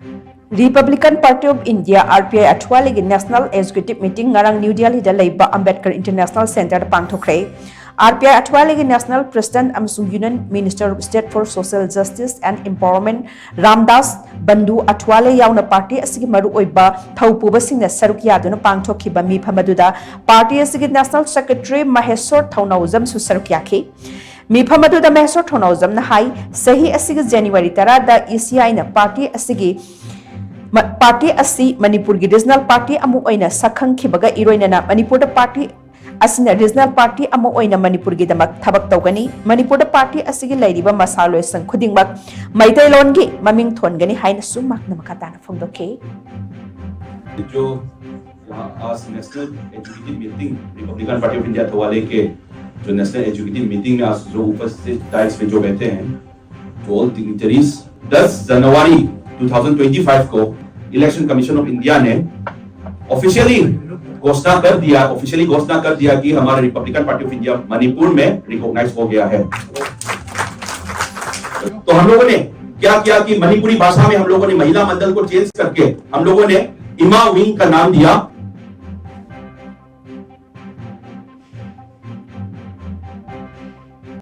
Republican Party of India RPI Athawale gi National Executive Meeting ngarang New Delhi da LEIBA AMBEDKAR International Center da Pangthokhre. RPI Athawale gi National President amsung Union Minister of State for Social Justice and Empowerment Ramdas Bandhu Athawale yauna party asigi maru oiba thaupuba singna saruk yaduna pangthokhiba mi phamaduda party asigi National Secretary Maheshwar Thaunawjam su saruk yakhi. Mifamadu da Maheshwar Thaunawjam na hai sahi asigi January 10 da ECI na party asigi Manipur gi regional party amu oina sakhang khibaga iroina na Manipur da party asina regional party amu oina Manipur gi damak thabak tawgani Manipur da party asigi LEIBA masaloi sang khudingmak maitai lon gi maming thongani haina sumak na makata na phongdoke जो आज national educative meeting Republican party of India Athawale के जो national educative meeting में आज जो उपस्थित dice पे जो बैठे हैं जो ऑल डिग्निटरीज 10 जनवरी 2025 को इलेक्शन कमीशन ऑफ इंडिया ने ऑफिशियली घोषणा कर दिया कि हमारा Republican party of India Manipur में रिकॉग्नाइज हो गया है। तो हम लोगों ने क्या किया कि मणिपुरी भाषा में हम लोगों ने महिला मंडल को चेंज करके हम लोगों ने इमा विंग का नाम दिया